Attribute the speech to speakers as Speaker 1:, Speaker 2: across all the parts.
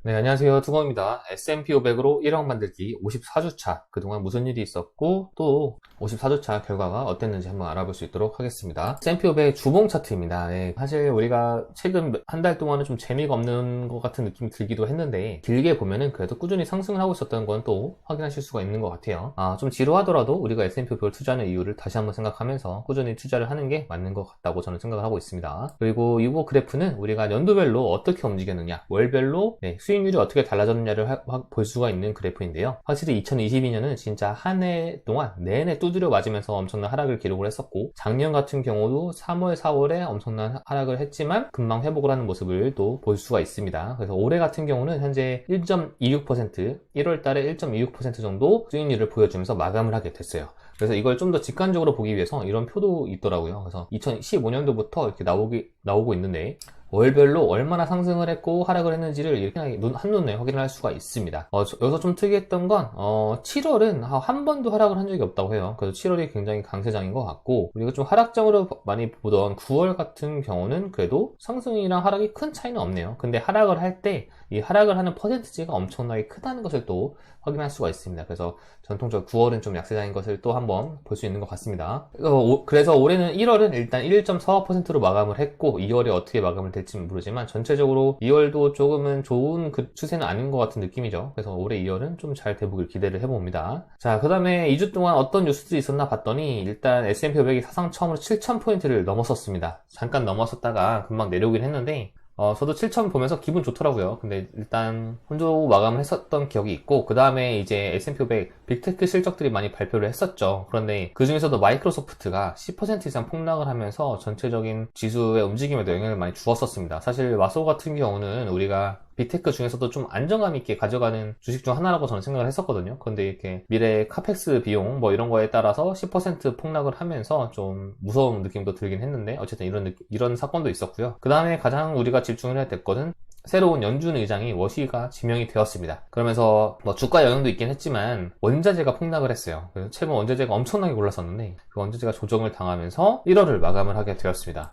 Speaker 1: 네, 안녕하세요. 투공입니다. S&P 500으로 1억 만들기 54주차. 그동안 무슨 일이 있었고, 또 54주차 결과가 어땠는지 한번 알아볼 수 있도록 하겠습니다. S&P 500 주봉 차트입니다. 네, 사실 우리가 최근 한 달 동안은 좀 재미가 없는 것 같은 느낌이 들기도 했는데, 길게 보면은 그래도 꾸준히 상승을 하고 있었던 건 또 확인하실 수가 있는 것 같아요. 좀 지루하더라도 우리가 S&P 500을 투자하는 이유를 다시 한번 생각하면서 꾸준히 투자를 하는 게 맞는 것 같다고 저는 생각을 하고 있습니다. 그리고 이거 그래프는 우리가 연도별로 어떻게 움직였느냐, 월별로 수익률이 어떻게 달라졌느냐를 볼 수가 있는 그래프인데요. 확실히 2022년은 진짜 한 해 동안 내내 두드려 맞으면서 엄청난 하락을 기록을 했었고, 작년 같은 경우도 3월, 4월에 엄청난 하락을 했지만 금방 회복을 하는 모습을 또 볼 수가 있습니다. 그래서 올해 같은 경우는 현재 1.26%, 1월 달에 1.26% 정도 수익률을 보여주면서 마감을 하게 됐어요. 그래서 이걸 좀 더 직관적으로 보기 위해서 이런 표도 있더라고요. 그래서 2015년도부터 이렇게 나오고 있는데, 월별로 얼마나 상승을 했고 하락을 했는지를 이렇게 한눈에 확인을 할 수가 있습니다. 여기서 좀 특이했던 건 7월은 한 번도 하락을 한 적이 없다고 해요. 그래서 7월이 굉장히 강세장인 것 같고, 우리가 좀 하락장으로 많이 보던 9월 같은 경우는 그래도 상승이랑 하락이 큰 차이는 없네요. 근데 하락을 할 때 이 하락을 하는 퍼센티지가 엄청나게 크다는 것을 또 확인할 수가 있습니다. 그래서 전통적으로 9월은 좀 약세장인 것을 또 한번 볼 수 있는 것 같습니다. 그래서 올해는 1월은 일단 1.45%로 마감을 했고, 2월에 어떻게 마감을 될지는 모르지만 전체적으로 2월도 조금은 좋은 그 추세는 아닌 것 같은 느낌이죠. 그래서 올해 2월은 좀 잘 되보길 기대를 해봅니다. 자, 그 다음에 2주 동안 어떤 뉴스들이 있었나 봤더니, 일단 S&P 500이 사상 처음으로 7,000포인트를 넘었었습니다. 잠깐 넘었었다가 금방 내려오긴 했는데, 저도 7,000 보면서 기분 좋더라고요. 근데 일단 혼조 마감을 했었던 기억이 있고, 그 다음에 이제 S&P 500 빅테크 실적들이 많이 발표를 했었죠. 그런데 그 중에서도 마이크로소프트가 10% 이상 폭락을 하면서 전체적인 지수의 움직임에도 영향을 많이 주었었습니다. 사실 마소 같은 경우는 우리가 빅테크 중에서도 좀 안정감 있게 가져가는 주식 중 하나라고 저는 생각을 했었거든요. 근데 이렇게 미래 카펙스 비용 뭐 이런 거에 따라서 10% 폭락을 하면서 좀 무서운 느낌도 들긴 했는데, 어쨌든 이런 사건도 있었고요. 그 다음에 가장 우리가 집중을 해야 될 거는 새로운 연준 의장이 워시가 지명이 되었습니다. 그러면서 뭐 주가 영향도 있긴 했지만 원자재가 폭락을 했어요. 그래서 최근 원자재가 엄청나게 올랐었는데 그 원자재가 조정을 당하면서 1월을 마감을 하게 되었습니다.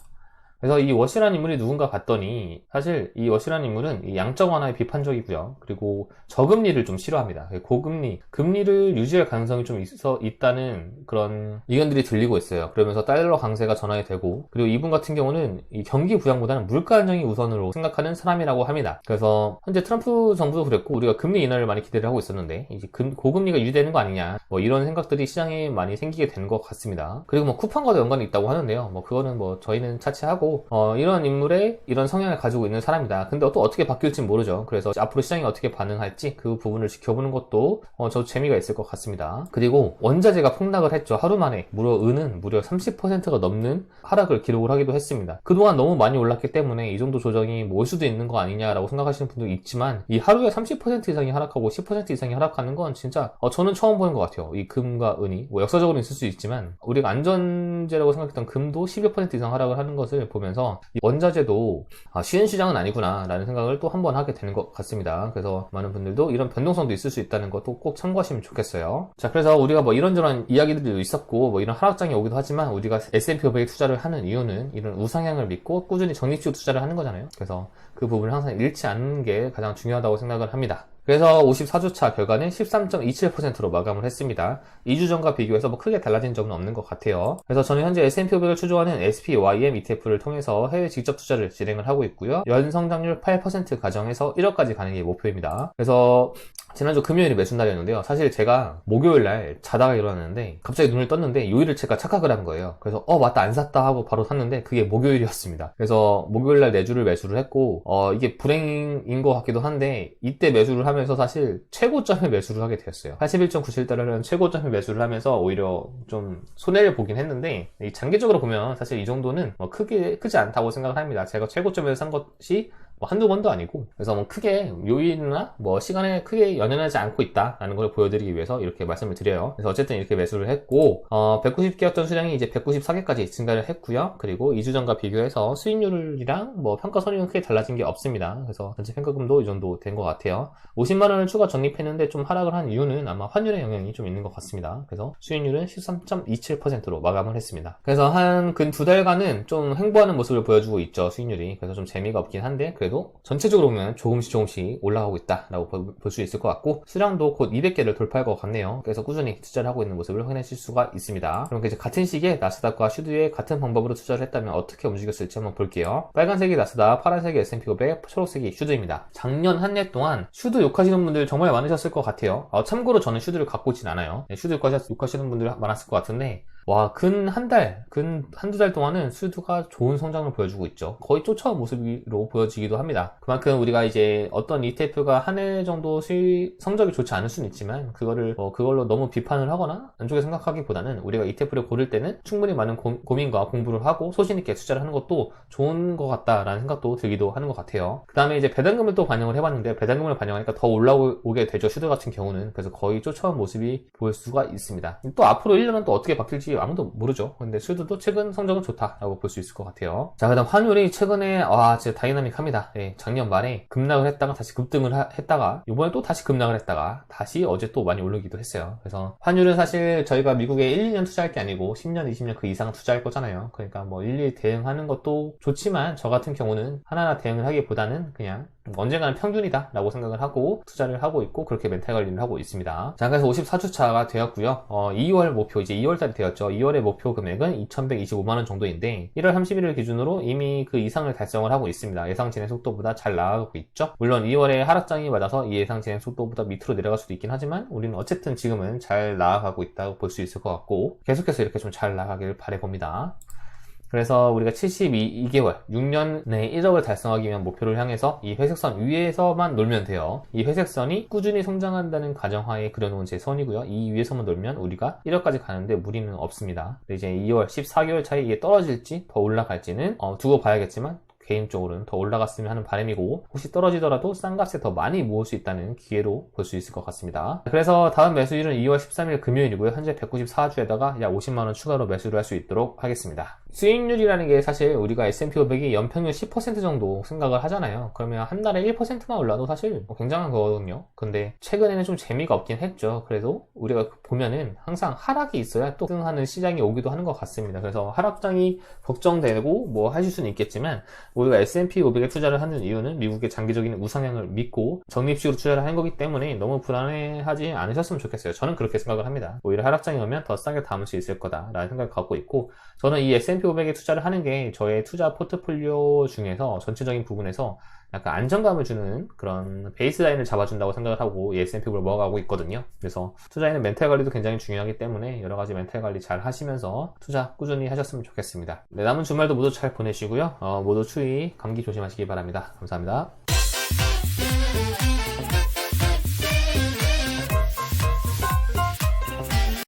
Speaker 1: 그래서 이 워시라는 인물이 누군가 봤더니, 사실 이 워시라는 인물은 이 양적 완화에 비판적이고요. 그리고 저금리를 좀 싫어합니다. 고금리, 금리를 유지할 가능성이 좀 있다는 그런 의견들이 들리고 있어요. 그러면서 달러 강세가 전환이 되고, 그리고 이분 같은 경우는 이 경기 부양보다는 물가 안정이 우선으로 생각하는 사람이라고 합니다. 그래서 현재 트럼프 정부도 그랬고, 우리가 금리 인하를 많이 기대를 하고 있었는데, 이제 고금리가 유지되는 거 아니냐, 뭐 이런 생각들이 시장에 많이 생기게 되는 것 같습니다. 그리고 뭐 쿠폰과도 연관이 있다고 하는데요. 뭐 그거는 뭐 저희는 차치하고, 이런 인물의 이런 성향을 가지고 있는 사람이다. 근데 또 어떻게 바뀔지 모르죠. 그래서 앞으로 시장이 어떻게 반응할지 그 부분을 지켜보는 것도 저도 재미가 있을 것 같습니다. 그리고 원자재가 폭락을 했죠. 하루 만에 은은 무려 30%가 넘는 하락을 기록을 하기도 했습니다. 그동안 너무 많이 올랐기 때문에 이 정도 조정이 올 수도 있는 거 아니냐라고 생각하시는 분도 있지만, 이 하루에 30% 이상이 하락하고 10% 이상이 하락하는 건 진짜 저는 처음 보는 것 같아요. 이 금과 은이 뭐 역사적으로 있을 수 있지만, 우리가 안전제라고 생각했던 금도 12% 이상 하락을 하는 것을 보면서 원자재도 쉬운 시장은 아니구나 라는 생각을 또 한 번 하게 되는 것 같습니다. 그래서 많은 분들도 이런 변동성도 있을 수 있다는 것도 꼭 참고하시면 좋겠어요. 자, 그래서 우리가 뭐 이런저런 이야기들도 있었고, 뭐 이런 하락장이 오기도 하지만, 우리가 S&P 500에 투자를 하는 이유는 이런 우상향을 믿고 꾸준히 적립식 투자를 하는 거잖아요. 그래서 그 부분을 항상 잃지 않는 게 가장 중요하다고 생각을 합니다. 그래서 54주차 결과는 13.27%로 마감을 했습니다. 2주 전과 비교해서 뭐 크게 달라진 점은 없는 것 같아요. 그래서 저는 현재 S&P 500을 추종하는 SPYM ETF를 통해서 해외 직접 투자를 진행을 하고 있고요. 연성장률 8% 가정해서 1억까지 가는 게 목표입니다. 그래서 지난주 금요일이 매수날이었는데요. 사실 제가 목요일날 자다가 일어났는데 갑자기 눈을 떴는데 요일을 제가 착각을 한 거예요. 그래서 맞다, 안 샀다 하고 바로 샀는데 그게 목요일이었습니다. 그래서 목요일날 4주를 매수를 했고, 이게 불행인 것 같기도 한데, 이때 매수를 하면서 사실 최고점에 매수를 하게 되었어요. 81.97달러라는 최고점에 매수를 하면서 오히려 좀 손해를 보긴 했는데, 장기적으로 보면 사실 이 정도는 크지 않다고 생각을 합니다. 제가 최고점에서 산 것이 한두 번도 아니고, 그래서 뭐 크게 요일이나 뭐 시간에 크게 연연하지 않고 있다라는 걸 보여드리기 위해서 이렇게 말씀을 드려요. 그래서 어쨌든 이렇게 매수를 했고, 190개였던 수량이 이제 194개까지 증가를 했고요. 그리고 2주 전과 비교해서 수익률이랑 뭐 평가 손익은 크게 달라진 게 없습니다. 그래서 전체 평가금도 이 정도 된 것 같아요. 50만원을 추가 적립했는데 좀 하락을 한 이유는 아마 환율의 영향이 좀 있는 것 같습니다. 그래서 수익률은 13.27%로 마감을 했습니다. 그래서 한 근 2달간은 좀 횡보하는 모습을 보여주고 있죠, 수익률이. 그래서 좀 재미가 없긴 한데, 그래도 경우에도 전체적으로 보면 조금씩 올라가고 있다라고 볼 수 있을 것 같고, 수량도 곧 200개를 돌파할 것 같네요. 그래서 꾸준히 투자를 하고 있는 모습을 확인하실 수가 있습니다. 그럼 이제 같은 시기에 나스닥과 슈드에 같은 방법으로 투자를 했다면 어떻게 움직였을지 한번 볼게요. 빨간색이 나스닥, 파란색이 S&P 500, 초록색이 슈드입니다. 작년 한 해 동안 슈드 욕하시는 분들 정말 많으셨을 것 같아요. 참고로 저는 슈드를 갖고 있진 않아요. 슈드 욕하시는 분들 많았을 것 같은데, 와, 근 한두 달 동안은 슈드가 좋은 성장을 보여주고 있죠. 거의 쫓아온 모습으로 보여지기도 합니다. 그만큼 우리가 이제 어떤 ETF가 한 해 정도 성적이 좋지 않을 수는 있지만, 그걸로 너무 비판을 하거나 안 좋게 생각하기보다는 우리가 ETF를 고를 때는 충분히 많은 고민과 공부를 하고 소신있게 투자를 하는 것도 좋은 것 같다라는 생각도 들기도 하는 것 같아요. 그 다음에 이제 배당금을 또 반영을 해봤는데, 배당금을 반영하니까 더 올라오게 되죠. 슈드 같은 경우는. 그래서 거의 쫓아온 모습이 보일 수가 있습니다. 또 앞으로 1년은 또 어떻게 바뀔지 아무도 모르죠. 근데 슈드도 최근 성적은 좋다라고 볼 수 있을 것 같아요. 자, 그 다음 환율이 최근에 진짜 다이나믹합니다. 작년 말에 급락을 했다가 다시 급등을 했다가 이번에 또 다시 급락을 했다가 다시 어제 또 많이 오르기도 했어요. 그래서 환율은 사실 저희가 미국에 1, 2년 투자할 게 아니고 10년, 20년 그 이상 투자할 거잖아요. 그러니까 뭐 일일이 대응하는 것도 좋지만, 저 같은 경우는 하나하나 대응을 하기보다는 그냥 언젠가는 평균이다 라고 생각을 하고 투자를 하고 있고, 그렇게 멘탈 관리를 하고 있습니다. 자, 그래서 54주차가 되었고요. 2월 목표, 이제 2월달이 되었죠. 2월의 목표 금액은 2125만원 정도인데 1월 31일 기준으로 이미 그 이상을 달성을 하고 있습니다. 예상 진행 속도보다 잘 나아가고 있죠. 물론 2월에 하락장이 맞아서 이 예상 진행 속도보다 밑으로 내려갈 수도 있긴 하지만, 우리는 어쨌든 지금은 잘 나아가고 있다고 볼 수 있을 것 같고, 계속해서 이렇게 좀 잘 나가길 바라봅니다. 그래서 우리가 72개월, 6년 내에 1억을 달성하기 위한 목표를 향해서 이 회색선 위에서만 놀면 돼요. 이 회색선이 꾸준히 성장한다는 가정하에 그려놓은 제 선이고요. 이 위에서만 놀면 우리가 1억까지 가는데 무리는 없습니다. 이제 2월, 14개월 차에 이게 떨어질지 더 올라갈지는 두고 봐야겠지만, 개인적으로는 더 올라갔으면 하는 바람이고, 혹시 떨어지더라도 싼 값에 더 많이 모을 수 있다는 기회로 볼 수 있을 것 같습니다. 그래서 다음 매수일은 2월 13일 금요일이고요. 현재 194주에다가 약 50만원 추가로 매수를 할 수 있도록 하겠습니다. 수익률이라는 게 사실 우리가 S&P 500이 연평균 10% 정도 생각을 하잖아요. 그러면 한 달에 1%만 올라도 사실 굉장한 거거든요. 근데 최근에는 좀 재미가 없긴 했죠. 그래도 우리가 보면은 항상 하락이 있어야 또 등하는 시장이 오기도 하는 것 같습니다. 그래서 하락장이 걱정되고 뭐 하실 수는 있겠지만, 우리가 S&P 500에 투자를 하는 이유는 미국의 장기적인 우상향을 믿고 적립식으로 투자를 하는 거기 때문에 너무 불안해하지 않으셨으면 좋겠어요. 저는 그렇게 생각을 합니다. 오히려 하락장이 오면 더 싸게 담을 수 있을 거다라는 생각을 갖고 있고, 저는 이 S&P 500에 투자를 하는 게 저의 투자 포트폴리오 중에서 전체적인 부분에서 약간 안정감을 주는 그런 베이스라인을 잡아준다고 생각을 하고 이 S&P 500을 먹어가고 있거든요. 그래서 투자에는 멘탈 관리도 굉장히 중요하기 때문에 여러가지 멘탈 관리 잘 하시면서 투자 꾸준히 하셨으면 좋겠습니다. 네, 남은 주말도 모두 잘 보내시고요. 모두 추위, 감기 조심하시기 바랍니다. 감사합니다.